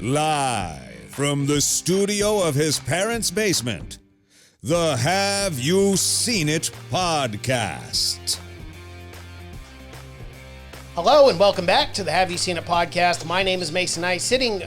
Live from the studio of his parents' basement, the Have You Seen It podcast. Hello and welcome back to the Have You Seen It podcast. My name is Mason Knight. Sitting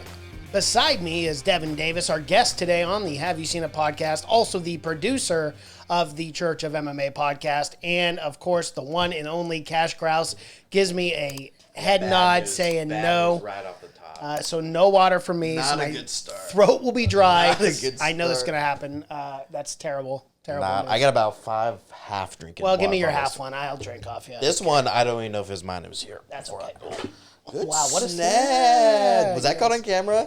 beside me is Devin Davis, our guest today on the Have You Seen It podcast, also the producer of the Church of MMA podcast, and of course the one and only Cash Kraus gives me a head nod saying no. Right off the top. So no water for me. Not so a my good start. Throat will be dry. Not a good I know this is start. going to happen. That's terrible. Terrible. news. I got about 5 half drinking. Well, give me your water half bottles. one. I'll drink off you. This one, I don't even know if his mine was here. That's before okay. Good Wow, what a snag. Was that caught on camera?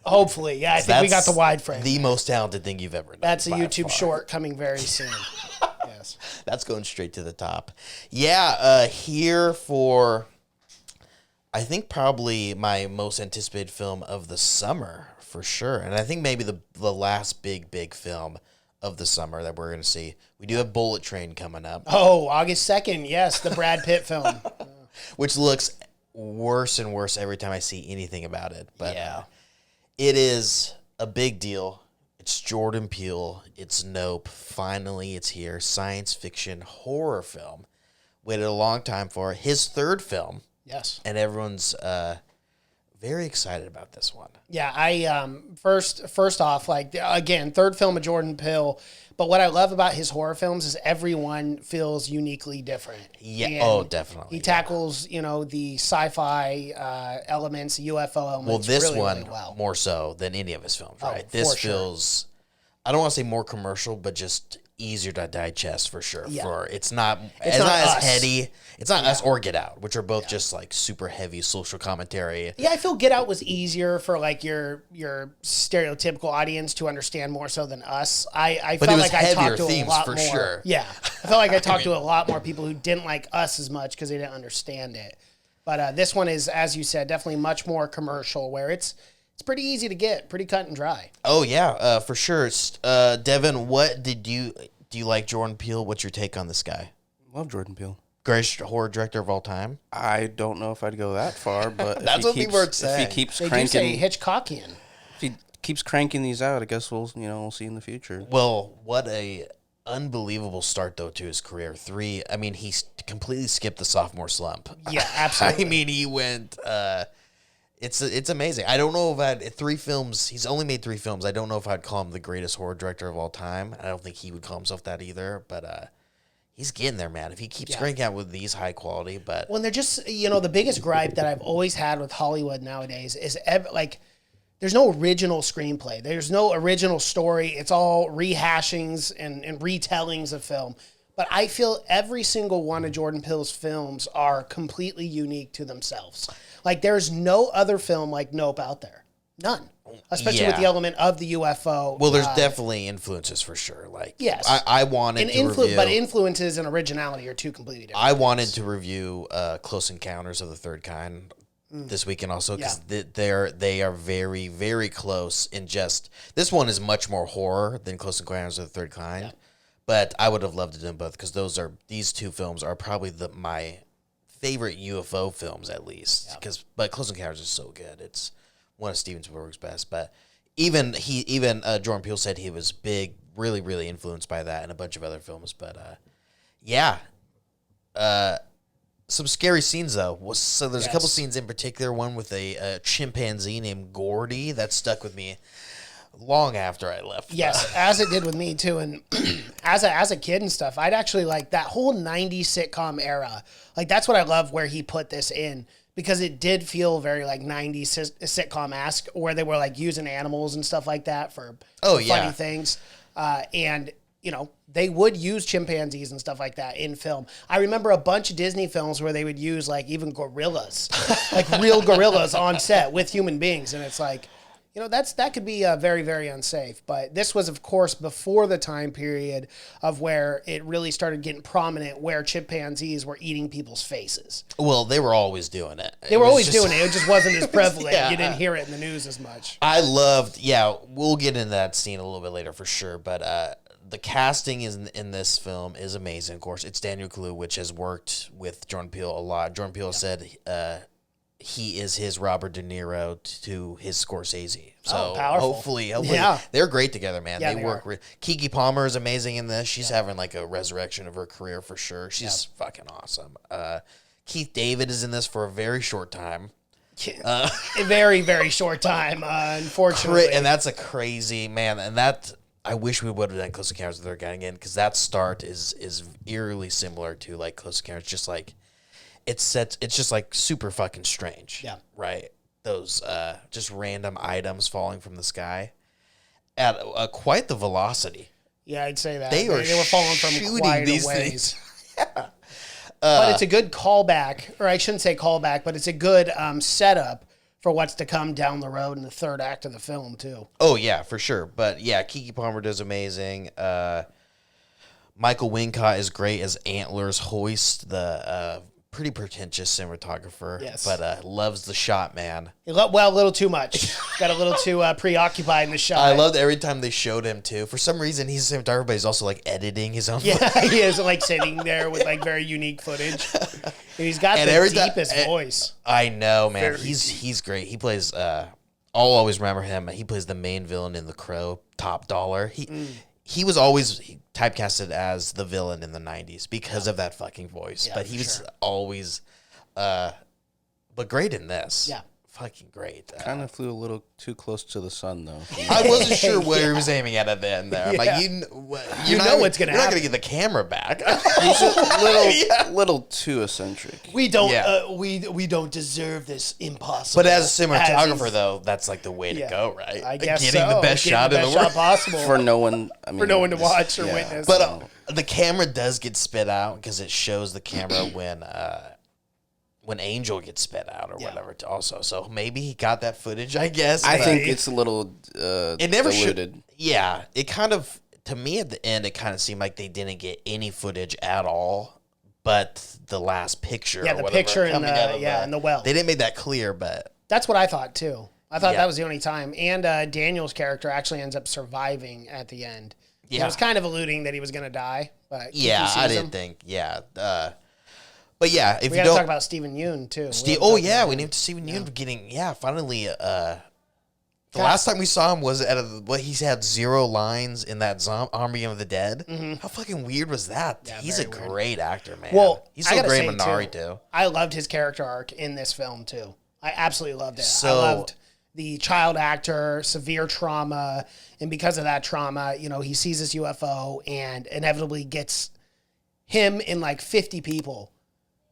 Hopefully, yeah. I think we got the wide frame. The most talented thing you've ever done. That's a by YouTube far. short coming very soon. Yes. That's going straight to the top. Yeah, here for, I think probably my most anticipated film of the summer, for sure. And I think maybe the last big film of the summer that we're going to see. We do have Bullet Train coming up. Oh, August 2nd. Yes, the Brad Pitt film. Which looks worse and worse every time I see anything about it. But Yeah. it is a big deal. It's Jordan Peele. It's Nope. Finally, it's here. Science fiction horror film. Waited a long time for his third film, Yes. and everyone's very excited about this one. Yeah, I first off, like again, third film of Jordan Peele. But what I love about his horror films is everyone feels uniquely different. Yeah. And Oh, definitely. He tackles, the sci-fi elements, UFO elements. Well, this really, one really well. more so than any of his films, right? for This sure. feels, I don't want to say more commercial, but just easier to digest for sure. Yeah. It's not not as Us. heady. It's not Us or Get Out, which are both just like super heavy social commentary. Yeah, I feel Get Out was easier for like your stereotypical audience to understand more so than Us. I But it felt was like I heavier talked to a themes lot for more. sure. Yeah, I felt like I talked to a lot more people who didn't like Us as much because they didn't understand it. But this one is, as you said, definitely much more commercial, where it's pretty easy to get, pretty cut and dry. Oh yeah, for sure. Devin, do you like Jordan Peele? What's your take on this guy? Love Jordan Peele. Greatest horror director of all time? I don't know if I'd go that far, but That's what people are saying. If he keeps They do say cranking, Hitchcockian. if he keeps cranking these out, I guess we'll see in the future. Well, what a unbelievable start though to his career. He completely skipped the sophomore slump. Yeah, absolutely. I mean, he went. It's amazing. I don't know if I'd 3 films. He's only made 3 films. I don't know if I'd call him the greatest horror director of all time. I don't think he would call himself that either. But he's getting there, man. If he keeps cranking out with these high quality, but When they're just, the biggest gripe that I've always had with Hollywood nowadays is there's no original screenplay. There's no original story. It's all rehashings and retellings of film. But I feel every single one of Jordan Peele's films are completely unique to themselves. Like there's no other film like Nope out there. None. Especially with Yeah. the element of the UFO. well, there's definitely influences for sure. Like, Yes. I wanted to review. But influences and originality are two completely different. I wanted to review Close Encounters of the Third Kind this weekend also because they are very, very close in just this one is much more horror than Close Encounters of the Third Kind. But I would have loved to do them both because these 2 films are probably my favorite UFO films at least. But Close Encounters is so good. It's one of Steven Spielberg's best. But even Jordan Peele said he was really, really influenced by that and a bunch of other films. But some scary scenes though. So there's a couple scenes in particular. One with a chimpanzee named Gordy that stuck with me long after I left. Yes, as it did with me too. And as a kid and stuff, I'd actually like that whole 90s sitcom era. Like that's what I love where he put this in because it did feel very like 90s sitcom-esque where they were like using animals and stuff like that for funny things. And they would use chimpanzees and stuff like that in film. I remember a bunch of Disney films where they would use like even gorillas, like real gorillas on set with human beings. And it's like, that could be very, very unsafe. But this was, of course, before the time period of where it really started getting prominent, where chimpanzees were eating people's faces. Well, they were always doing it. They were always doing it. It just wasn't as prevalent. Yeah. You didn't hear it in the news as much. I loved, we'll get into that scene a little bit later for sure, but the casting in this film is amazing, of course. It's Daniel Kaluuya, which has worked with Jordan Peele a lot. Jordan Peele said he is his Robert De Niro to his Scorsese. So powerful. hopefully, Yeah. they're great together, man. Yeah, they they work. are. Keke Palmer is amazing in this. She's having like a resurrection of her career for sure. She's fucking awesome. Keith David is in this for a very short time. A very, very short time, unfortunately. And that's a crazy, man. And that, I wish we would have done Close Encounters of the Third Kind again, because that start is eerily similar to like Close Encounters. Just like it's just like super fucking strange. Yeah. Right. Those just random items falling from the sky at quite the velocity. Yeah, I'd say that. They were were falling from shooting quite these a ways. things. But it's a good callback, or I shouldn't say callback, but it's a good setup for what's to come down the road in the third act of the film, too. Oh, yeah, for sure. But, yeah, Keke Palmer does amazing. Michael Wincott is great as Antlers Hoist, the pretty pretentious cinematographer. Yes. But loves the shot, man. Well, a little too much. Got a little too preoccupied in the shot. I loved every time they showed him, too. For some reason, he's a cinematographer, but he's also, like, editing his own Yeah, he is like sitting there with like very unique footage. And he's got And the every deepest time- voice. I know, man. Very He's great. He plays. I'll always remember him. He plays the main villain in The Crow, Top Dollar. He was always typecasted as the villain in the '90s because of that fucking voice. Yeah, but he for was sure. always, but great in this. Yeah. Fucking great. Kind of flew a little too close to the sun, though. I wasn't sure where he was aiming at the end there. I'm Yeah. like, you know what's gonna You're not happen. gonna get the camera back. He's a little too eccentric. We don't. Yeah. We don't deserve this impossible. But as a cinematographer, he's- though, that's like the way to Yeah. go, right? I guess getting so. the best Getting shot the in the best world. shot possible For no one, I mean, for no one to watch or yeah. witness. But the camera does get spit out because it shows the camera when Angel gets spit out or Yeah. whatever. Also, so maybe he got that footage. I guess. I but think it's a little it never diluted. should. Yeah, it kind of to me at the end it kind of seemed like they didn't get any footage at all, but the last picture. Yeah, or the whatever picture in coming the- out of yeah, in the well. They didn't make that clear, but That's what I thought too. I thought Yeah. that was the only time. And Daniel's character actually ends up surviving at the end. He Yeah. was kind of alluding that he was going to die, but yeah, Keke I sees didn't him. think. Yeah, but yeah, if We you got to don't talk about Stephen Yeun too. Steve, oh yeah, we need to Stephen Yeun getting finally. The last time we saw him was at he had 0 lines in that Army of the Dead. How fucking weird was that? Yeah, He's a very weird. great actor, man. Well, he's I so gotta great say, in Minari too. I loved his character arc in this film too. I absolutely loved it. I So- loved the child actor, severe trauma, and because of that trauma, he sees this UFO and inevitably gets him and like 50 people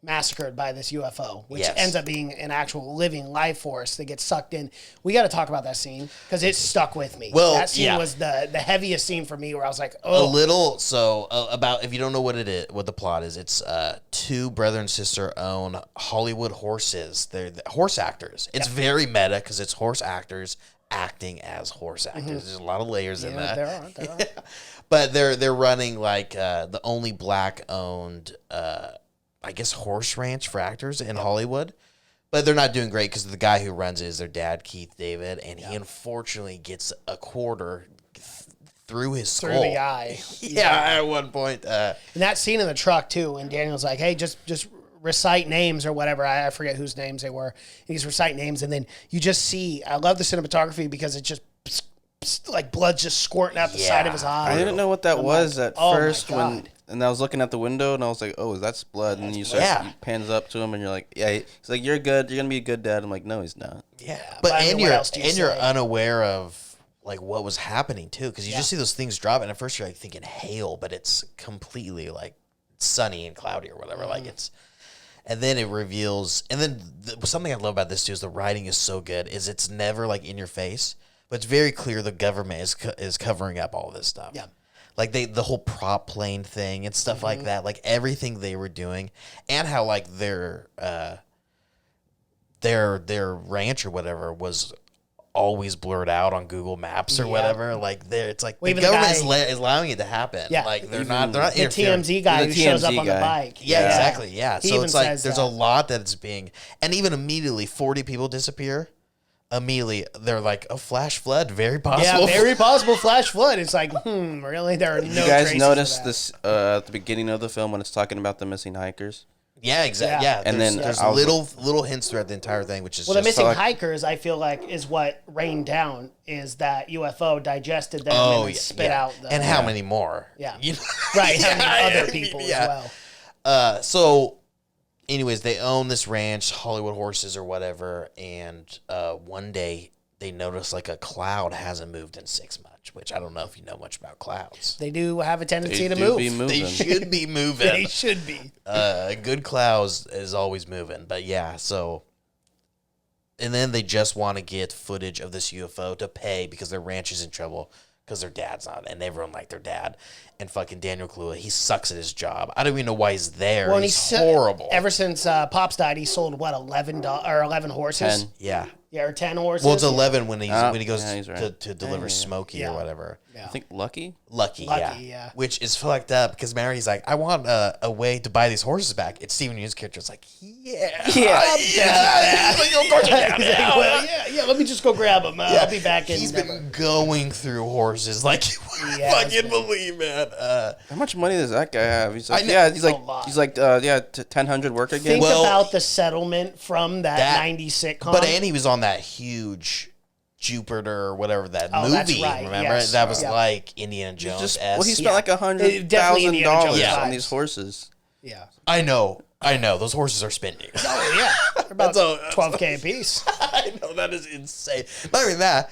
massacred by this UFO, which Yes. ends up being an actual living life force that gets sucked in. We got to talk about that scene because it stuck with me. Well, that scene yeah. was the heaviest scene for me, where I was like, A oh, little about if you don't know what it is, what the plot is, it's two brother and sister own Hollywood horses. They're the horse actors. It's very meta because it's horse actors acting as horse actors. There's a lot of layers in that. there are. But they're running like the only black owned I guess horse ranch for actors in Hollywood. But they're not doing great because the guy who runs it is their dad, Keith David, and he unfortunately gets a quarter through his skull. Through the eye. Yeah, at one point. And that scene in the truck too, and Daniel's like, "Hey, just recite names or whatever." I forget whose names they were. And he's reciting names, and then you just see. I love the cinematography because it just like blood's just squirting out the side of his eye. I didn't know what that was at oh my first God. and I was looking at the window and I was like, oh, that's blood. And then you start Yeah. you pans up to him and you're like, yeah. He's like, you're good. You're gonna be a good dad. I'm like, no, he's not. Yeah, but I mean, what you're else do you you're say? unaware of like what was happening too, because you Yeah. just see those things drop, and at first you're like thinking hail, but it's completely like sunny and cloudy or whatever. Like it's, and then it reveals, and then something I love about this too is the writing is so good. Is it's never like in your face, but it's very clear the government is covering up all this stuff. Yeah. Like the whole prop plane thing and stuff like that, like everything they were doing, and how like their ranch or whatever was always blurred out on Google Maps or Yeah. whatever. Like it's like Well, the even the government guy- is allowing it to happen. Yeah. Like they're not The interfering. TMZ guy The who shows up TMZ on the guy. bike. Yeah, exactly. Yeah. He So even it's like says there's that. a lot that's being, and even immediately 40 people disappear. Immediately they're like a flash flood, very possible. Yeah, very possible flash flood. It's like, really? There are no You guys traces notice of that. this at the beginning of the film when it's talking about the missing hikers? Yeah, exactly. Yeah. Yeah, And there's, then there's I was little hints throughout the entire thing, which is Well, the just missing like- hikers, I feel like, is what rained down. Is that UFO digested them oh and yeah, spit yeah. out the and how many more? Yeah. You know? right? How many Yeah, other people as well? So, anyways, they own this ranch, Hollywood Horses or whatever, and one day they notice like a cloud hasn't moved in 6 months, which I don't know if you know much about clouds. They do have a tendency to do move. be moving. They should be moving. They should be. Good clouds is always moving, but yeah, so. And then they just want to get footage of this UFO to pay because their ranch is in trouble because their dad's not, and everyone liked their dad. And fucking Daniel Kaluuya, he sucks at his job. I don't even know why he's there. Well, and he's he's horrible. Ever since Pops died, he sold what $11 or 11 horses. 10. Yeah. Yeah, or 10 horses. Well, it's 11 when he goes yeah, he's to, right. to deliver Smokey Yeah. or whatever. Yeah. I think Lucky. Lucky, Lucky, yeah. yeah. Which is fucked up because Mary's like, I want a way to buy these horses back. It's Steven Yeun's character. It's like, yeah. Yeah. Like, of course you can. He's like, well, yeah. Let me just go grab him. I'll be back in. He's been going through horses like you He has fucking been. believe, man. How much money does that guy have? He's like, I know- yeah, he's A like, lot. 1,000 worker again. Think Well, about the settlement from that, that- 90s sitcom. But and he was on that huge Jupiter or whatever that Oh, movie. that's right, Remember yes. that was Yeah. like Indiana Jones. Just, well, he spent Yeah. like Definitely $100,000 Indiana Jones vibes. on these horses. yeah. I know. Those horses are spending. Oh, yeah. They're about That's 12K a piece. I know that is insane. Not even that.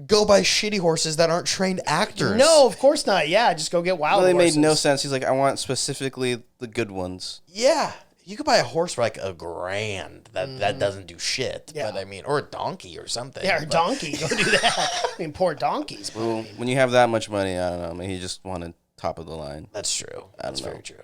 Go buy shitty horses that aren't trained actors. No, of course not. Yeah, just go get wild Well, they horses. made no sense. He's like, I want specifically the good ones. Yeah. You could buy a horse for like $1,000 that doesn't do shit. Yeah. But I mean, or a donkey or something. Yeah, or But- donkey. Go do that. I mean, poor donkeys. but- Well, when you have that much money, I don't know. Maybe he just wanted top of the line. That's true. That's know. very true.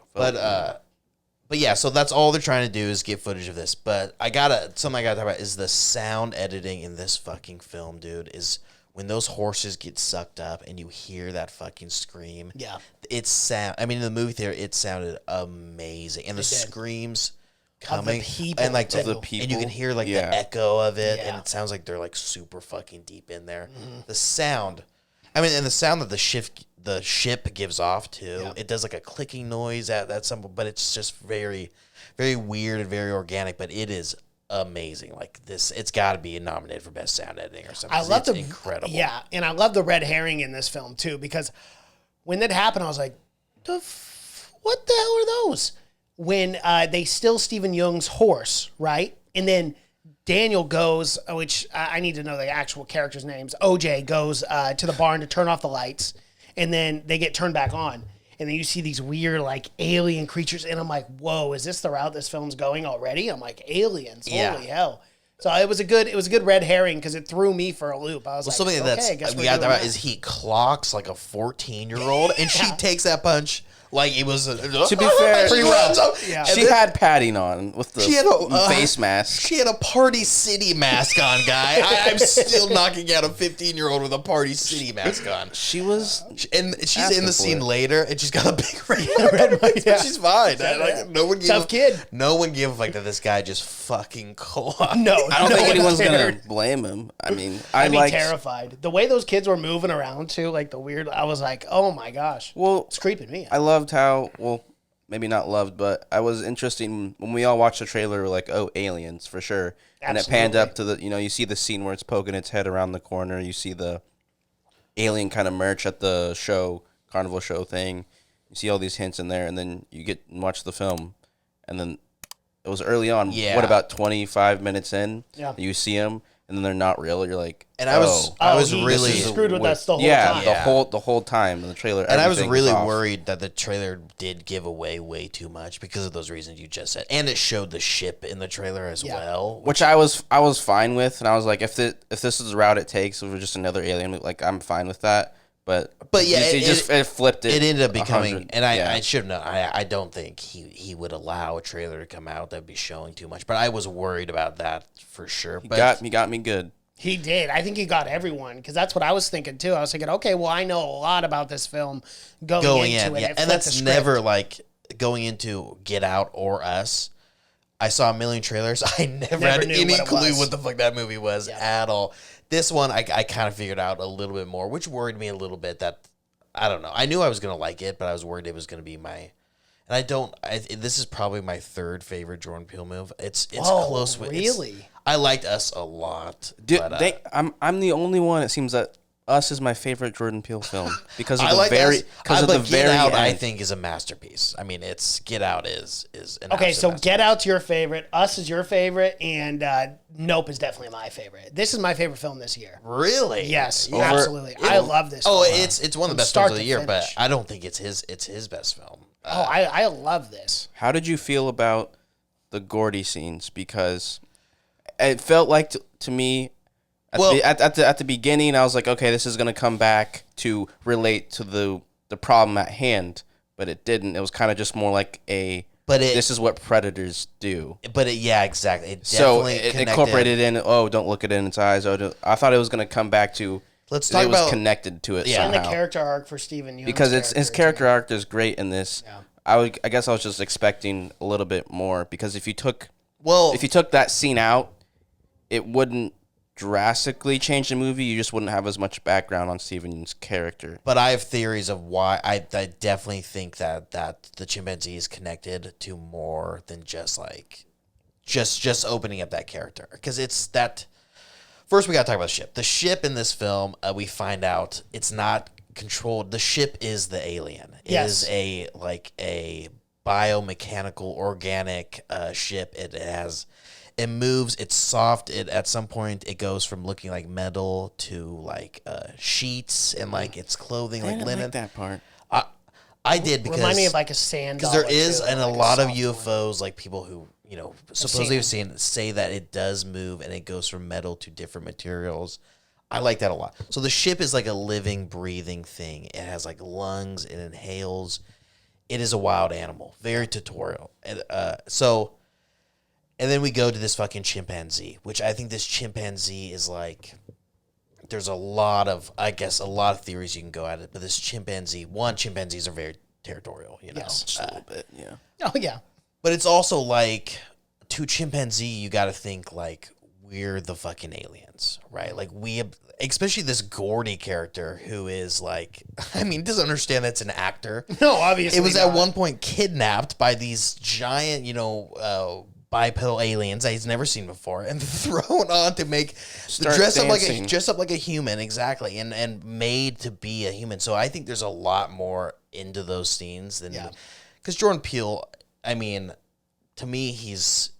But yeah, so that's all they're trying to do is get footage of this. But something I gotta talk about is the sound editing in this fucking film, dude. Is when those horses get sucked up and you hear that fucking scream. Yeah. I mean, in the movie theater, it sounded amazing, and the did. screams Of the coming people, and like too. Of the and you people? can hear like Yeah. the echo of it, and Yeah. it sounds like they're like super fucking deep in there. The sound, I mean, and the sound that the ship gives off too. Yeah. It does like a clicking noise at some, but it's just very, very weird and very organic. But it is amazing. Like this, it's got to be nominated for best sound editing or something. I love it's the incredible. Yeah, and I love the red herring in this film too because when that happened, I was like, "What the hell are those?" When they steal Stephen Yeun's horse, right? And then Daniel goes, which I need to know the actual characters' names. OJ goes to the barn to turn off the lights, and then they get turned back on. And then you see these weird, like, alien creatures. And I'm like, whoa, is this the route this film's going already? I'm like, aliens. Yeah. Holy hell. So it was a good red herring because it threw me for a loop. I was like, Something okay, that's I guess we we're got doing about that. is he clocks like a 14-year-old, and she takes that punch like it was. To be fair, she runs up. Yeah. and She then had padding on with the She had a, face mask. She had a Party City mask on, guy. I'm still knocking out a 15-year-old with a Party City mask on. She was And she's Asking in the for scene it. later, and she's got a big red mark, yeah. but she's fine. Yeah. Like, no one gave Tough kid. No one gave a fuck that this guy just fucking clocked. No, I don't no think one anyone's cared. gonna blame him. I mean, I'd be liked- terrified. The way those kids were moving around too, like the weird. I was like, oh my gosh, Well, it's creeping me out. I loved how maybe not loved, but I was interesting when we all watched the trailer. We're like, oh, aliens for sure. And it panned up to the, you see the scene where it's poking its head around the corner. You see the alien kind of merch at the show, carnival show thing. You see all these hints in there, and then you get and watch the film, and then it was early on. Yeah. What about 25 minutes in? Yeah. You see them, and then they're not real. You're like, And I was he really screwed with us the whole yeah, time. the whole time in the trailer. And I was everything really off. worried that the trailer did give away way too much because of those reasons you just said, and it showed the ship in the trailer as Yeah. well. Which I was fine with, and I was like, if this is the route it takes, if it was just another alien, like I'm fine with that. But yeah, it flipped it. It ended up becoming, 100. and I Yeah. should have known. I don't think he would allow a trailer to come out that'd be showing too much. But I was worried about that for sure. But He got me good. He did. I think he got everyone because that's what I was thinking too. I was thinking, okay, well, I know a lot about this film going into in, it. yeah, It and flipped that's the script. never like going into Get Out or Us. I saw a million trailers. I never had knew any what it clue was. what the fuck that movie was at all. This one, I kind of figured out a little bit more, which worried me a little bit. That I don't know. I knew I was gonna like it, but I was worried it was gonna be my. And I don't. This is probably my third favorite Jordan Peele movie. It's Whoa, close. Really? I liked Us a lot. I'm the only one. It seems that Us is my favorite Jordan Peele film because of I the like very Us, because of but the very Get Out, end. I think is a masterpiece. I mean, Get Out is an Okay, so absolute Get Out's your favorite, Us is your favorite, and Nope is definitely my favorite. This is my favorite film this year. Really? Yes, absolutely. I love this. Oh, film. it's one of the best start films of the to year, but finish. I don't think it's his best film. I love this. How did you feel about the Gordy scenes? Because it felt like to me at the beginning, I was like, okay, this is going to come back to relate to the problem at hand, but it didn't. It was kind of just more like this is what predators do. Yeah, exactly. It So definitely it connected. incorporated in. Oh, don't look it in its eyes. I thought it was going to come back to. Let's talk it was about connected to it Yeah. And somehow. the character arc for Stephen Yeun's Because his character too. arc is great in this. Yeah. I guess I was just expecting a little bit more because if you took well, that scene out, it wouldn't drastically change the movie. You just wouldn't have as much background on Steven's character. but I have theories of why. I definitely think that the chimpanzee is connected to more than just just opening up that character, because it's that. First, we got to talk about the ship. The ship in this film, we find out it's not controlled. The ship is the alien. It Yes. is a biomechanical, organic ship. It moves. It's soft. At some point, it goes from looking like metal to sheets and its clothing, I like didn't linen. like that part. I did because Remind me of like a sand because there dollar, is too, and a like lot of soft UFOs, like people who supposedly have seen seen say that it does move and it goes from metal to different materials. I like that a lot. So the ship is like a living, breathing thing. It has like lungs. It inhales. It is a wild animal, very tutorial. And and then we go to this fucking chimpanzee, which I think this chimpanzee is like. There's a lot of theories you can go at it, but this chimpanzee, chimpanzees are very territorial, Yes. Just a little bit, yeah. Oh yeah. But it's also like, to chimpanzee, you got to think like we're the fucking aliens, right? Like especially this Gordy character who is like, doesn't understand that's an actor. No, obviously It was not. at one point kidnapped by these giant, bipedal aliens that he's never seen before, and thrown on to dress up like a human, exactly, and made to be a human. So I think there's a lot more into those scenes than because Jordan Peele. To me, he's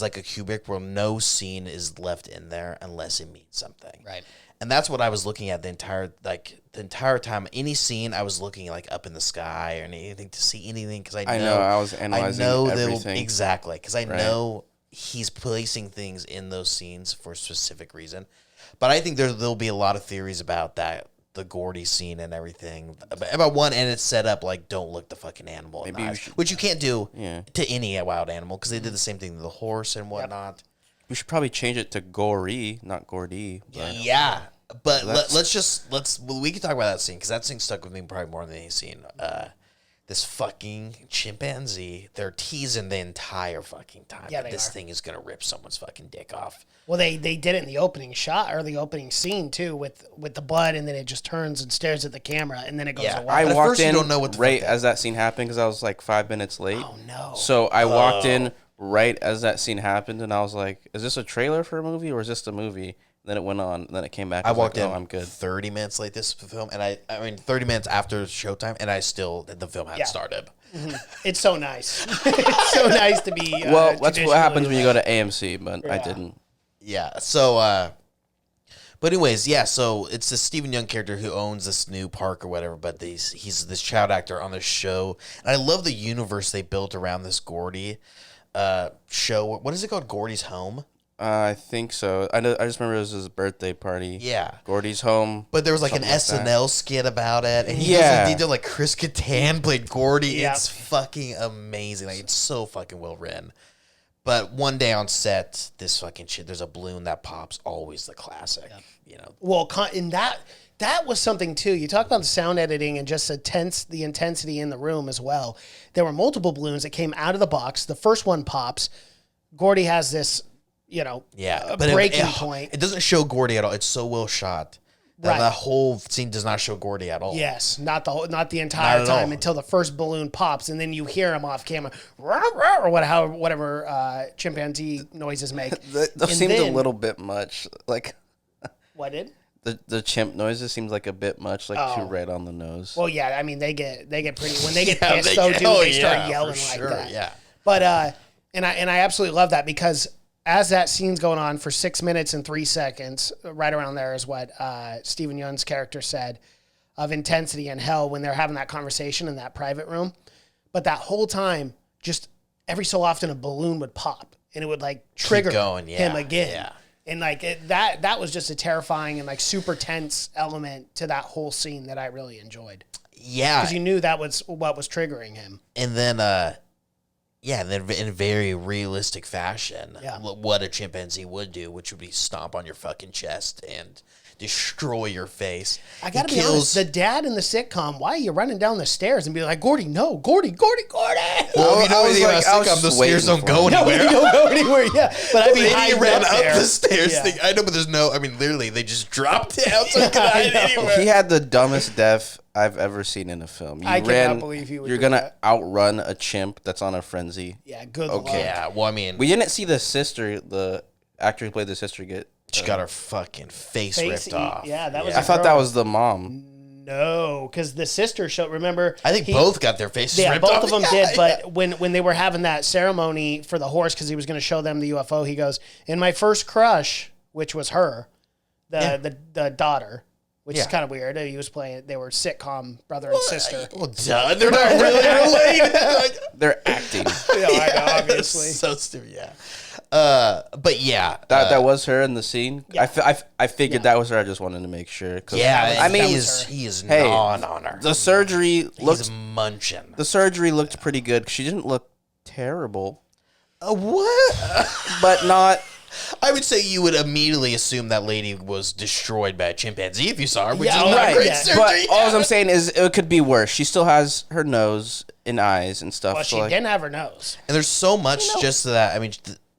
like a Kubrick, where no scene is left in there unless it means something. Right. And that's what I was looking at the entire time. Any scene, I was looking up in the sky or anything to see anything, because I know I was analyzing everything. Exactly, because I know he's placing things in those scenes for a specific reason. But I think there'll be a lot of theories about that, the Gordy scene and everything. About one, and it's set up like, don't look the fucking animal in the eyes, which you can't do to any wild animal, because they did the same thing to the horse and whatnot. We should probably change it to Gory, not Gordy. But Yeah, but we can talk about that scene, because that scene stuck with me probably more than any scene. This fucking chimpanzee, they're teasing the entire fucking time that this thing is gonna rip someone's fucking dick off. Well, they did it in the opening shot or the opening scene too, with the blood, and then it just turns and stares at the camera, and then it goes away. I But at walked first you in don't know what the right fuck as that scene happened because I was like 5 minutes late. Oh no! So I walked in right as that scene happened, and I was like, "Is this a trailer for a movie or is this a movie?" Then it went on. And then it came back. I walked like, in. Oh, I'm good. 30 minutes late this film, and 30 minutes after showtime, and the film hadn't started. It's so nice. It's so nice to be. Well, that's what happens when you go to AMC, but I didn't. Yeah. So, but anyways, yeah. So it's this Stephen Yeun character who owns this new park or whatever. But he's this child actor on this show, and I love the universe they built around this Gordy show. What is it called? Gordy's Home. I think so. I just remember it was his birthday party. Yeah. Gordy's home. But there was like an SNL skit about it, and he goes in detail. Like Chris Kattan played Gordy. Yep. It's fucking amazing. Like, it's so fucking well written. But one day on set, this fucking shit. There's a balloon that pops. Always the classic. Well, in that was something too. You talk about the sound editing and just the intensity in the room as well. There were multiple balloons that came out of the box. The first one pops. Gordy has this, but breaking point. It doesn't show Gordy at all. It's so well shot. That whole scene does not show Gordy at all. Yes, not the entire time until the first balloon pops, and then you hear him off camera, or whatever chimpanzee noises make. Those seemed a little bit much. Like, what did? The chimp noises seems like a bit much, like too right on the nose. Well, yeah, I mean they get pretty when they get pissed though, dude. They start yelling like that. Yeah, but and I absolutely love that because as that scene's going on for 6 minutes and 3 seconds, right around there is what Steven Yeun's character said of intensity and hell when they're having that conversation in that private room. But that whole time, just every so often a balloon would pop and it would like trigger him again. Yeah. And like that was just a terrifying and like super tense element to that whole scene that I really enjoyed. Yeah, because you knew that was what was triggering him. And then, then in a very realistic fashion, what a chimpanzee would do, which would be stomp on your fucking chest and destroy your face. I gotta be honest, the dad in the sitcom, why are you running down the stairs and be like, Gordy, no, Gordy. Well, you know anything about sitcom, the stairs don't go anywhere. No, they don't go anywhere, yeah. But I mean, he ran up the stairs. Yeah. I know, but there's no, I mean, literally, they just dropped down, so you could hide anywhere. He had the dumbest death I've ever seen in a film. I cannot believe he would You're going to outrun a chimp that's on a frenzy. Yeah, good luck. Yeah, well, I mean. We didn't see the sister, the actor who played the sister get... She got her fucking face ripped off. Yeah, that was. I thought that was the mom. No, because the sister show. Remember, I think both got their faces ripped off. off. Yeah, both of them did. But when they were having that ceremony for the horse, because he was going to show them the UFO, he goes, "In my first crush, which was her, the daughter." Which is kind of weird. He was playing. They were sitcom brother and sister. Well, duh, they're not really related. They're acting. Yeah, I know, obviously. So stupid. Yeah. But yeah, that was her in the scene. Yeah. I figured that was her. I just wanted to make sure. Yeah, I mean, he is gnawing on her. The surgery He's munching. The surgery looked pretty good. She didn't look terrible. What? But not. I would say you would immediately assume that lady was destroyed by a chimpanzee if you saw her, which is Yeah, not right, great yeah. surgery. But all I'm saying is it could be worse. She still has her nose and eyes and stuff. Well, she didn't have her nose. And there's so much just to that. I mean,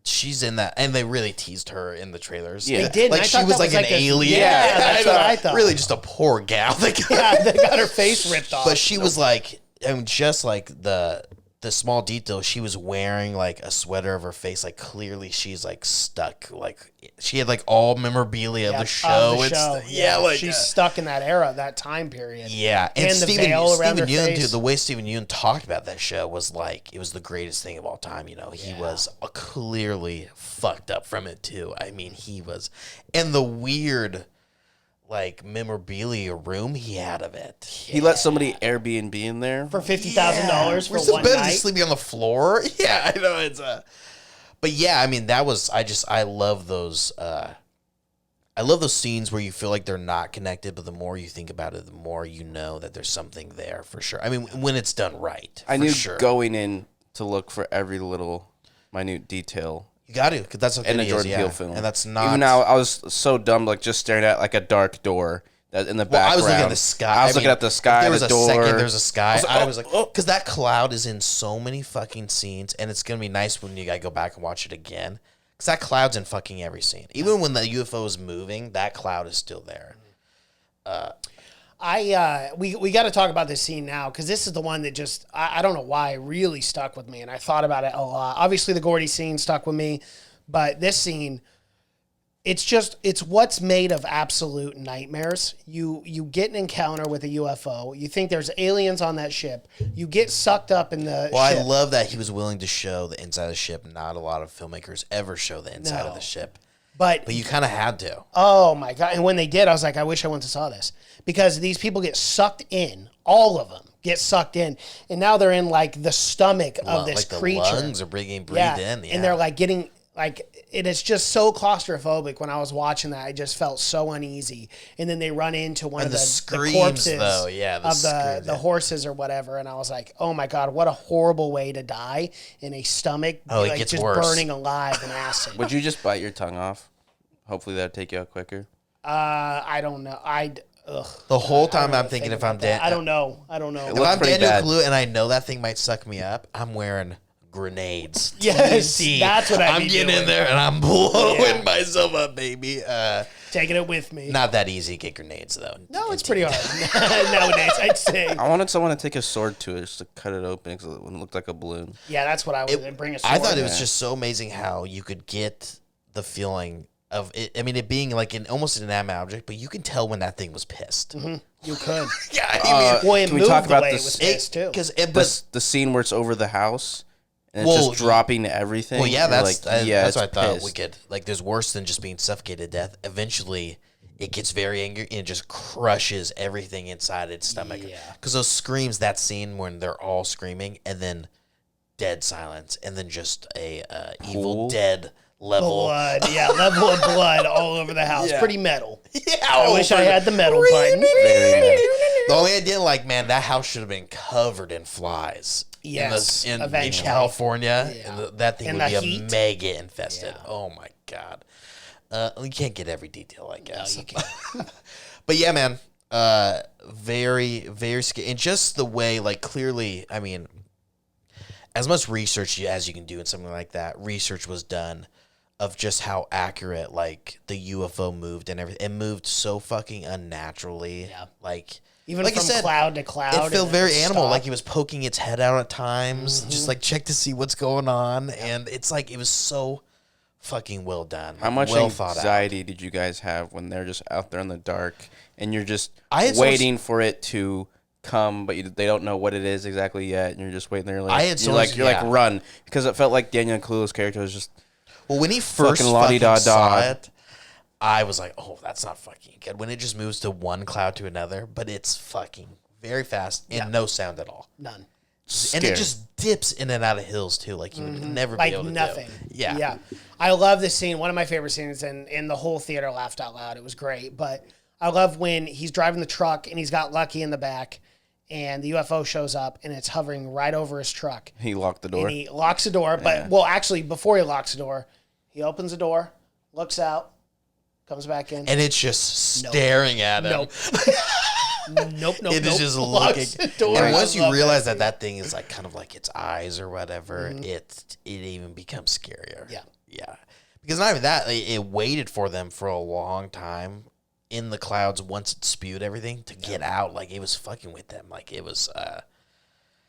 she's in that, and they really teased her in the trailers. Yeah. They did. Like she was like an alien. Yeah, that's what I thought. Really, just a poor gal. They got her face ripped off. But she was like, I mean, just like the small detail, she was wearing like a sweater of her face. Like clearly, she's like stuck. Like she had like all memorabilia of the show. Like she's stuck in that era, that time period. Yeah, and the veil around her Yeun, face. dude, the way Steven Yeun talked about that show was like it was the greatest thing of all time. You know, he was clearly fucked up from it too. I mean, he was, and the weird like memorabilia room he had of it. He let somebody Airbnb in there for $50,000 for so one better night. to sleeping on the floor. Yeah, I know it's but yeah, I mean that was I love those scenes where you feel like they're not connected, but the more you think about it, the more you know that there's something there for sure. I mean, when it's done right. I knew going in to look for every little minute detail. You got to, because that's what in it a Jordan is, Peele film. And that's not. Even now, I was so dumb, like just staring at like a dark door that in the background. I was looking at the sky. I was looking at the sky. There was the a door. second. There's a sky. I was like, because that cloud is in so many fucking scenes, and it's gonna be nice when you gotta go back and watch it again. Because that cloud's in fucking every scene. Even when the UFO is moving, that cloud is still there. We got to talk about this scene now because this is the one that just I don't know why really stuck with me, and I thought about it a lot. Obviously, the Gordy scene stuck with me, but this scene, it's what's made of absolute nightmares. You get an encounter with a UFO. You think there's aliens on that ship. You get sucked up in the ship. I love that he was willing to show the inside of the ship. Not a lot of filmmakers ever show the inside of the ship. But you kind of had to. Oh, my God. And when they did, I was like, I wish I went to saw this. Because these people get sucked in. All of them get sucked in. And now they're in, like, the stomach of this like creature. The lungs are being breathed in. Yeah. And they're, like, getting... Like, it is just so claustrophobic. When I was watching that, I just felt so uneasy. And then they run into one of the corpses though. of the horses or whatever. And I was like, oh, my God, what a horrible way to die in a stomach. Oh, like, it gets just worse. burning alive in acid. Would you just bite your tongue off? Hopefully that'd take you out quicker. I don't know. The whole time I'm thinking if I'm dead. I don't know. If I'm Daniel Kaluuya and I know that thing might suck me up, I'm wearing grenades. Yes, that's what I'm getting in there and I'm blowing myself up, baby. Taking it with me. Not that easy to get grenades, though. No, it's pretty hard nowadays, I'd say. I wanted someone to take a sword to it just to cut it open because it looked like a balloon. Yeah, that's what I would bring a sword. I thought it was just so amazing how you could get the feeling of it. I mean, it being like almost an inanimate object, but you can tell when that thing was pissed. Mm-hmm. You could. Yeah, I mean, boy, it can we moved talk the about way this? it was pissed, too. But The scene where it's over the house and it's just dropping everything. well, yeah, You're that's like, that's what I it's thought pissed. we could. Like, there's worse than just being suffocated to death. Eventually, it gets very angry and it just crushes everything inside its stomach. Yeah. Because those screams, that scene when they're all screaming and then dead silence and then just a Evil Dead level. Blood. Yeah, level of blood all over the house. Yeah. Pretty metal. Yeah, I wish I had the metal button. The only I didn't like, man, that house should have been covered in flies. Yes, in eventually. California, Yeah. and that thing In would the be heat. a mega infested. Yeah. Oh my god, you can't get every detail, I guess. you can't. But yeah, man, very, very scary, and just the way, like, clearly, I mean, as much research as you can do in something like that, research was done of just how accurate, like, the UFO moved and everything. It moved so fucking unnaturally. Yeah. Like, Even like I from said, cloud to cloud. it and felt then very it animal, stopped. like he was poking its head out at times, just like check to see what's going on. And it's like, it was so fucking well done. How much well thought out. anxiety did you guys have when they're just out there in the dark and you're just I had so waiting for it to come, but they don't know what it is exactly yet, and you're just waiting there. Like, I had so much- you're like yeah. run, because it felt like Daniel Kaluuya's character was just Well, when he first Fucking fucking la-di-da-da. saw it, I was like, oh, that's not fucking good. When it just moves to one cloud to another, but it's fucking very fast and no sound at all. None. And it just dips in and out of hills too, like you would never Like be able to nothing. do. Yeah. Yeah. I love this scene. One of my favorite scenes, and the whole theater laughed out loud. It was great. But I love when he's driving the truck and he's got Lucky in the back and the UFO shows up and it's hovering right over his truck. he locked the door. And he locks the door. But, well, actually, before he locks the door, he opens the door, looks out, comes back in. And it's just staring at him. Nope. Nope. It is just Locks looking. the door. And I once you love realize that thing is like kind of like its eyes or whatever, it even becomes scarier. Yeah. Yeah. Because not even that, it waited for them for a long time in the clouds once it spewed everything to get out. Like, it was fucking with them. Like, it was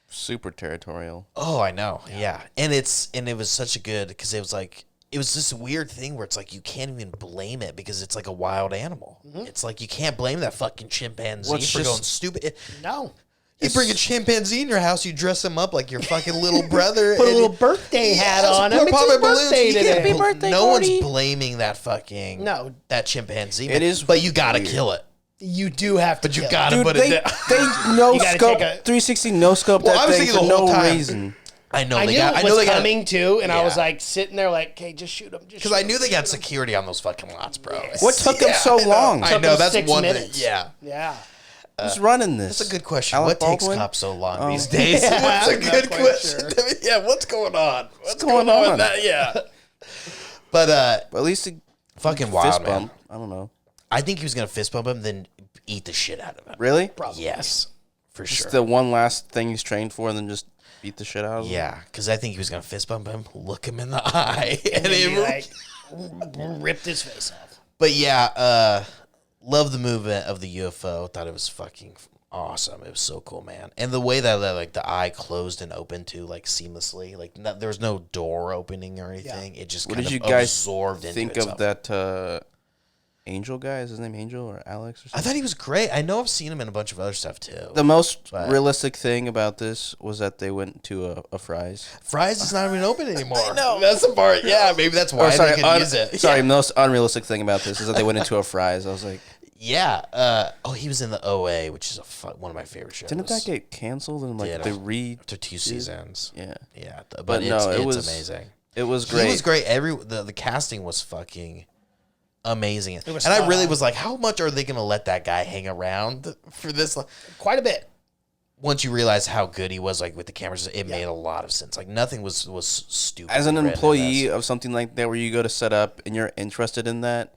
Super territorial. oh, I know. Yeah. And it was such a good, because it was like, it was this weird thing where it's like you can't even blame it because it's like a wild animal. It's like you can't blame that fucking chimpanzee What's for just- going stupid. No. You bring a chimpanzee in your house, you dress him up like your fucking little brother. Put a and little birthday hat Yeah, on put him. It's pop his it balloons. birthday You can't today. be no one's blaming that fucking No. that chimpanzee. It is but you gotta weird. kill it. You do have to. But you kill gotta Dude, put they it down. no You gotta scope take a- 360 no scope Well, that I was thing thinking for the whole no time. reason. I know I they knew got. it I know was they got coming too, and I was Yeah. like sitting there, like, "Okay, just shoot him." because I knew they got security on those fucking lots, bro. What took them so I know. long? I Took know them that's 6 one minutes. thing. Yeah. Yeah. Who's running this? That's a good question. Alec What takes Baldwin? cops so long these days? What's a I'm not good quite question? sure. I mean, yeah, what's going on? What's going going on on? with that? Yeah. But At least a fucking wild, fist man. bump. I don't know. I think he was gonna fist bump him, then eat the shit out of him. Really? Yes, for sure. It's the one last thing he's trained for, and then just beat the shit out of him. Yeah, because I think he was gonna fist bump him, look him in the eye, and And he he like ripped his face off. But yeah, love the movement of the UFO. Thought it was fucking awesome. It was so cool, man. And the way that like the eye closed and opened too, like seamlessly, like there was no door opening or anything. It just What kind did you of guys absorbed into think itself. of that Angel guy? Is his name Angel or Alex or I something? thought he was great. I know I've seen him in a bunch of other stuff too. The most But- realistic thing about this was that they went to a Fry's. Fry's is not even open anymore. No, that's the part. Yeah, maybe that's why they could use it. Sorry, most unrealistic thing about this is that they went into a Fry's. I was like, Yeah. He was in the OA, which is one of my favorite shows. didn't that get canceled and like Did. they re? to 2 seasons? Yeah, Yeah, But but no, it's it was amazing. it was great. He was great. The casting was fucking amazing. was And I spot really on. was like, how much are they going to let that guy hang around for this? Quite a bit. Once you realize how good he was, like with the cameras, it made a lot of sense. Like nothing was stupid. As an written in employee this. of something like that, where you go to set up and you're interested in that,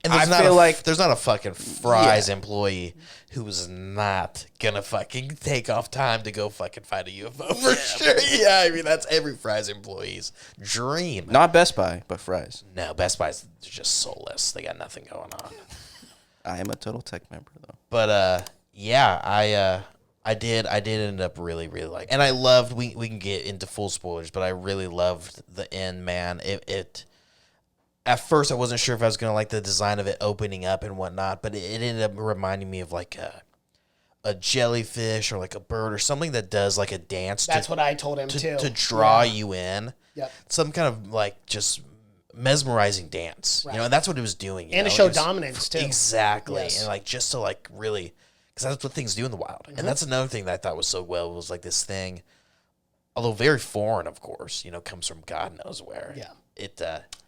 And there's not a fucking Fry's employee who's not gonna fucking take off time to go fucking fight a UFO for sure. Yeah, I mean that's every Fry's employee's dream. Not Best Buy, but Fry's. No, Best Buy's just soulless. They got nothing going on. I am a Total Tech member though. But I did end up really like, and I loved. We can get into full spoilers, but I really loved the end. Man, it at first I wasn't sure if I was gonna like the design of it opening up and whatnot, but it ended up reminding me of like a jellyfish or like a bird or something that does like a dance. That's what I told him too. To draw you in. Yep. Some kind of like just mesmerizing dance, right. You know, and that's what it was doing. And to show dominance too. Exactly, yes. and like just to like really, because that's what things do in the wild. Mm-hmm. And that's another thing that I thought was so well was like this thing, although very foreign, of course, you know, comes from God knows where. Yeah.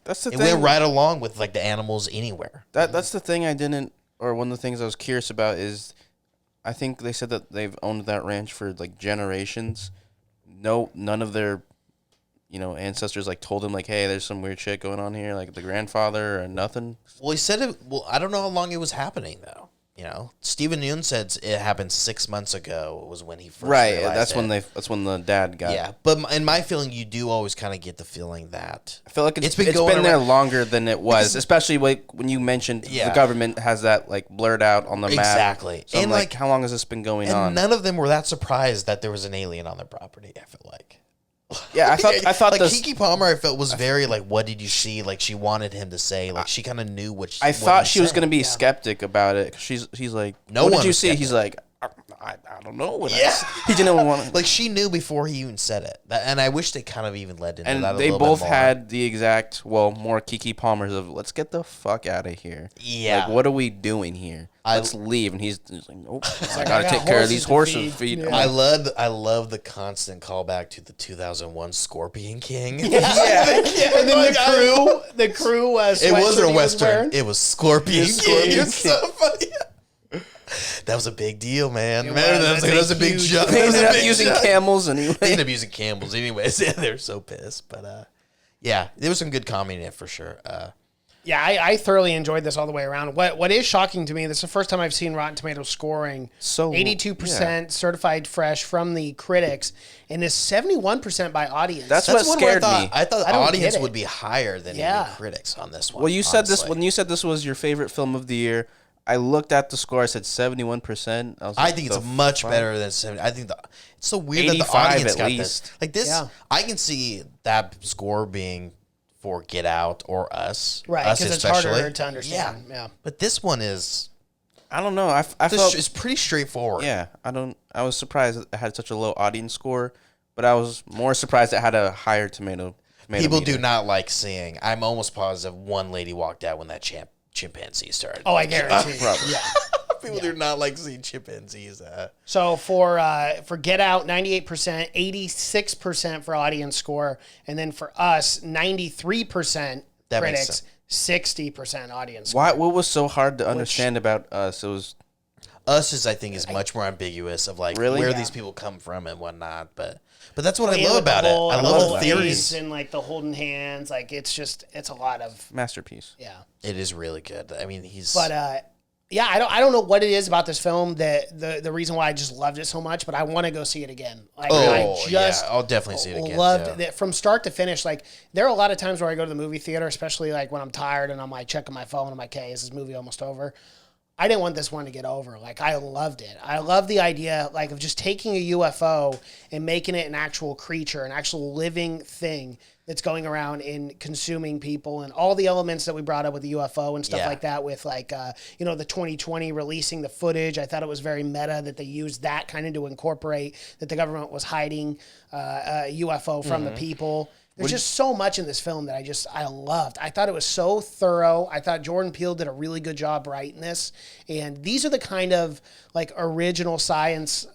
That's the thing. Went right along with like the animals anywhere. That's the thing I didn't, or one of the things I was curious about is, I think they said that they've owned that ranch for like generations. None of their, ancestors like told him like, hey, there's some weird shit going on here, like the grandfather or nothing. Well, he said it. Well, I don't know how long it was happening though. You know, Stephen Yeun said it happened 6 months ago. Was when he first realized That's when the dad got. Yeah, but in my feeling, you do always kind of get the feeling that I feel like it's been there longer than it was, especially like when you mentioned the government has that like blurred out on the map. Exactly. So and like, how long has this been going on? None of them were that surprised that there was an alien on their property. I feel like. Yeah, I thought like Keke Palmer, I felt was very like, what did you see? Like she wanted him to say, like she kind of knew what. I thought she was going to be skeptic about it. He's like, what did you see? He's like, I don't know. He didn't want to. Like she knew before he even said it, and I wish they kind of even led into that. And they both had the exact, more Keke Palmers of let's get the fuck out of here. Yeah, like what are we doing here? Let's leave. And he's like, nope. I got to take care of these horses. Feed. Yeah. I love the constant callback to the 2001 Scorpion King. Yeah. And then the crew was. It wasn't a Western. It was Scorpion King. It's so funny. That was a big deal, man. That was a big jump. They ended up using camels anyway. They ended up using camels anyways. Yeah, they're so pissed. But yeah, there was some good comedy in it for sure. Yeah, I thoroughly enjoyed this all the way around. What is shocking to me, this is the first time I've seen Rotten Tomatoes scoring 82% certified fresh from the critics, and is 71% by audience. That's what scared me. I thought the audience would be higher than the critics on this one. Well, you said this when you said this was your favorite film of the year. I looked at the score. I said 71%. I think it's much better than 70. I think it's so weird that the audience got this. Like this, I can see that score being for Get Out or Us, right? Because it's harder to understand. Yeah, but this one is. I don't know. I felt it's pretty straightforward. Yeah, I was surprised it had such a low audience score, but I was more surprised it had a higher tomato People meter. do not like seeing. I'm almost positive one lady walked out when that chimpanzee started. Oh, I guarantee. Yeah. People do not like seeing chimpanzees. So for Get Out, 98%, 86% for audience score, and then for Us, 93% critics, 60% audience score. What was so hard to understand about Us? It was Us I think is much more ambiguous of like where these people come from and whatnot, but that's what I love about it. I love the theories and like the holding hands. Like it's a lot of masterpiece. Yeah, it is really good. I mean, yeah, I don't know what it is about this film that the reason why I just loved it so much, but I want to go see it again. Like, I'll definitely see it again. Loved it from start to finish. Like there are a lot of times where I go to the movie theater, especially like when I'm tired and I'm like checking my phone. I'm like, hey, is this movie almost over? I didn't want this one to get over. Like I loved it. I love the idea like of just taking a UFO and making it an actual creature, an actual living thing that's going around and consuming people, and all the elements that we brought up with the UFO and stuff like that with like, the 2020 releasing the footage. I thought it was very meta that they used that kind of to incorporate that the government was hiding a UFO from the people. There's just so much in this film that I loved. I thought it was so thorough. I thought Jordan Peele did a really good job writing this. And these are the kind of like original science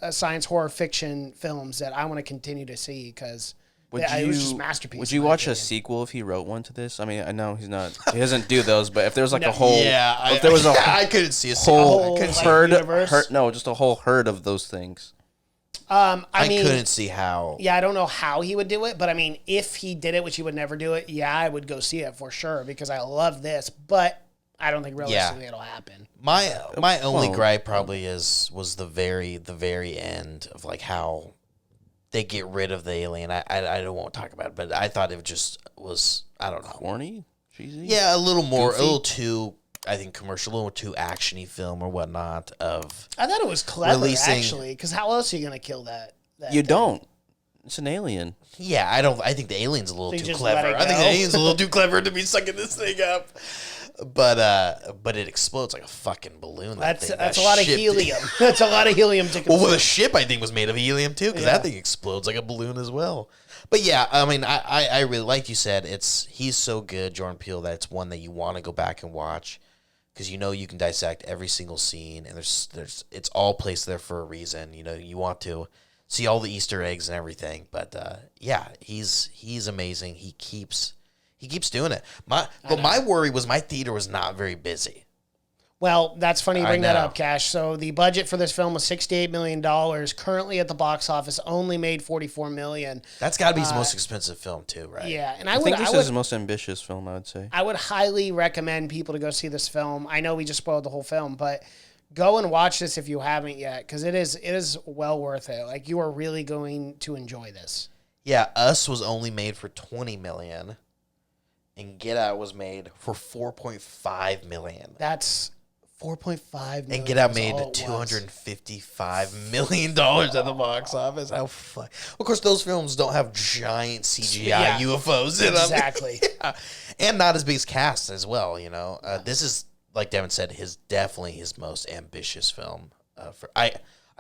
horror fiction films that I want to continue to see because it was just a masterpiece. Would you watch a sequel if he wrote one to this? I mean, I know he doesn't do those, but if there was like a whole, if there was I couldn't see a sequel. Just a whole herd of those things. I mean, couldn't see how. Yeah, I don't know how he would do it, but I mean, if he did it, which he would never do it, I would go see it for sure because I love this. But I don't think realistically it'll happen. My only gripe probably was the very end of like how they get rid of the alien. I don't want to talk about it, but I thought it just was, I don't know, corny, cheesy. Yeah, a little more, Goofy? a little too, I think, commercial, a little too actiony film or whatnot. I thought it was clever releasing- actually, because how else are you gonna kill that You thing? don't. It's an alien. Yeah, I think the alien's a little So you too just let clever. it I think go? the alien's a little too clever to be sucking this thing up. But it explodes like a fucking balloon. That's That a lot of ship- helium. That's a lot of helium to consume. Well, the ship I think was made of helium too, because that thing explodes like a balloon as well. But yeah, I mean, I really, like you said, he's so good, Jordan Peele, that it's one that you want to go back and watch, because you know you can dissect every single scene, and it's all placed there for a reason. You know, you want to see all the Easter eggs and everything. But yeah, he's amazing. He keeps doing it. My worry was my theater was not very busy. Well, that's funny you bring that know. up, Cash. So the budget for this film was $68 million. Currently at the box office, only made $44 million. That's got to be his most expensive film too, right? Yeah, and I think this is his most ambitious film, I would say. I would highly recommend people to go see this film. I know we just spoiled the whole film, but go and watch this if you haven't yet, because it is well worth it. Like, you are really going to enjoy this. Yeah, Us was only made for $20 million, and Get Out was made for $4.5 million. That's $4.5 million. And Get Out made all it was. $255 million at the box office. How fuck? Of course, those films don't have giant CGI UFOs in them. Exactly. Yeah. And not as big as cast as well. You know, this is, like Devin said, definitely his most ambitious film. I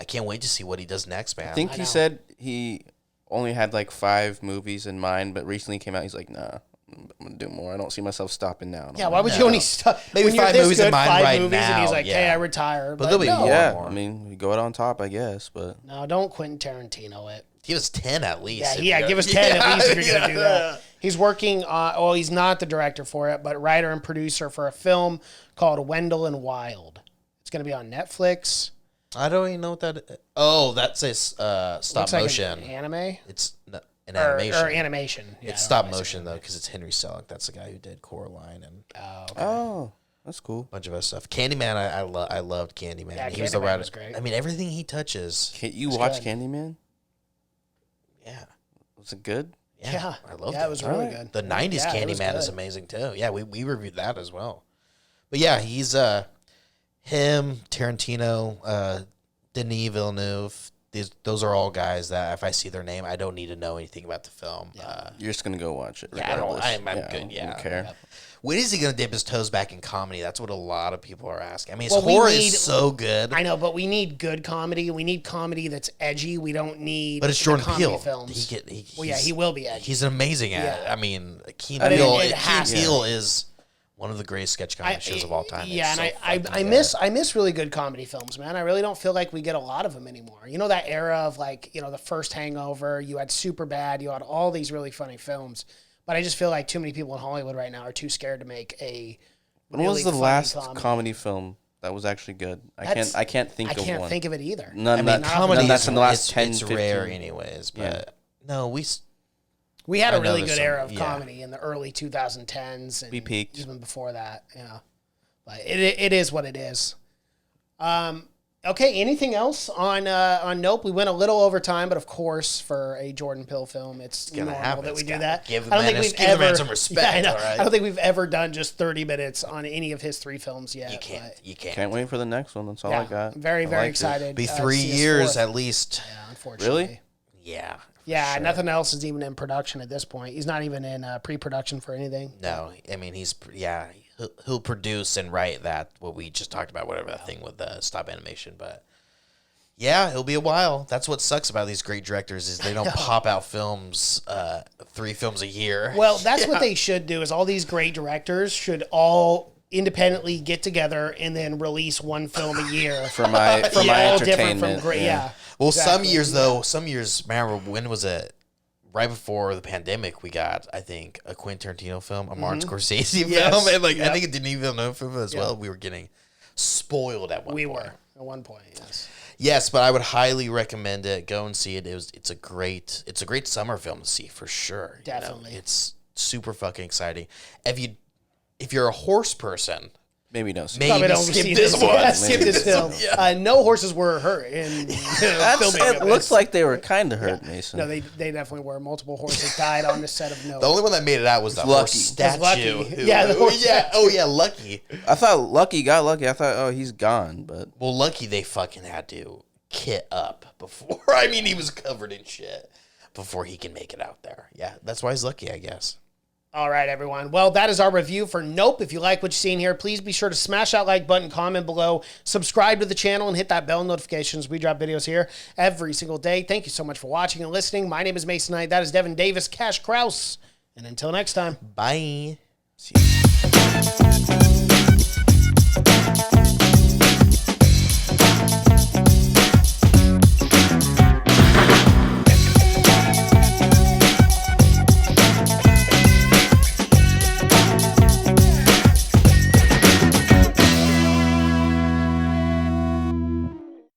can't wait to see what he does next, man. I think he said he only had like 5 movies in mind, but recently came out. He's like, nah, I'm gonna do more. I don't see myself stopping now. Yeah, why would you only stop? Maybe when you're 5 this movies in good, mind 5 right movies, and he's now, like, yeah. hey, I retire. But there'll be more. Yeah, more. I mean, you go out on top, I guess, but No, don't Quentin Tarantino it. Give us 10 at least. Give us 10 at least if you're going to do that. He's working on, well, he's not the director for it, but writer and producer for a film called Wendell and Wild. It's going to be on Netflix. I don't even know what that is. Oh, that says stop Looks like motion. an anime? It's an animation. Or animation. Yeah, It's I stop don't know why I motion, said though, because it's Henry Selick. That's the guy who did Coraline and oh, that's cool. a bunch of other stuff. Candyman, I loved Candyman. Yeah, He was the Candyman writer. was great. I mean, everything he touches. Can't you watch good. Candyman? Yeah. Was it good? Yeah. I loved it was really Alright. good. The 90s Yeah, it was Candyman is good. amazing, too. Yeah, we reviewed that as well. But yeah, he's him, Tarantino, Denis Villeneuve. Those are all guys that if I see their name, I don't need to know anything about the film. You're just gonna go watch it. Yeah, I don't- regardless. I'm good, yeah. Don't care. When is he going to dip his toes back in comedy? That's what a lot of people are asking. I mean, his Well, we horror need- is so good. I know, but we need good comedy. We need comedy that's edgy. We don't need But it's the Jordan comedy Peele. films. Well, he will be edgy. He's amazing at it. Yeah. I mean, Key I mean, Peele, it has to. Peele is one of the greatest sketch comedy shows of all time. Yeah, It's and so I fucking I good. miss really good comedy films, man. I really don't feel like we get a lot of them anymore. You know, that era of like, you know, the first Hangover, you had Superbad, you had all these really funny films. But I just feel like too many people in Hollywood right now are too scared to make a When really was the funny last comedy. comedy film that was actually good? I That's- can't think I of can't one. think of it either. None I mean, that comedy none that's is in the last it's, 10, it's 15. rare anyways. But Yeah. no, We had I a know really there's good some- era of yeah. comedy in the early 2010s and We peaked. even before that. Yeah, but it is what it is. Okay, anything else on Nope? We went a little over time, but of course, for a Jordan Peele film, it's gonna normal happen. that It's we do gotta that. give I don't the think man- we've give the man ever some respect, I know. all right? I don't think we've ever done just 30 minutes on any of his 3 films yet. you can't. but, You can't. Can't wait for the next one. That's all yeah, I got. I'm very I very liked it. excited. Be to 3 see his years 4th. at least. Yeah, unfortunately. Really? Yeah. Yeah, sure. nothing else is even in production at this point. He's not even in pre-production for anything. No, I mean he'll produce and write that what we just talked about, whatever that thing with the stop animation, but. Yeah, it'll be a while. That's what sucks about these great directors is they don't pop out films, 3 films a year. Well, that's what they should do. Is all these great directors should all independently get together and then release 1 film a year For my from my all different entertainment. from great. Yeah. Well, exactly. some years, remember when was it? Right before the pandemic, we got, I think, a Quentin Tarantino film, a Martin Scorsese Yes. film, and Yep. I think it didn't even know film as well. We were getting spoiled at one We point. were at one point. Yes. Yes, but I would highly recommend it. Go and see it. It's a great summer film to see for sure. Definitely. It's super fucking exciting. If you're a horse person, Maybe no. Maybe don't skip see this one. Yeah, skip this film. No horses were hurt in filming of It this. looks like they were kind of hurt, Mason. No, they definitely were. Multiple horses died on the set of No. The only one that made it out was the Lucky. horse statue. Lucky. Yeah, the horse Oh yeah, Lucky. I thought Lucky got lucky. I thought, oh, he's gone. But Well, Lucky they fucking had to kit up before. I mean, he was covered in shit before he can make it out there. Yeah, that's why he's lucky, I guess. All right, everyone. Well, that is our review for Nope. If you like what you've seen here, please be sure to smash that like button, comment below, subscribe to the channel, and hit that bell notifications. We drop videos here every single day. Thank you so much for watching and listening. My name is Mason Knight. That is Devin Davis, Cash Kraus. And until next time. Bye. see you.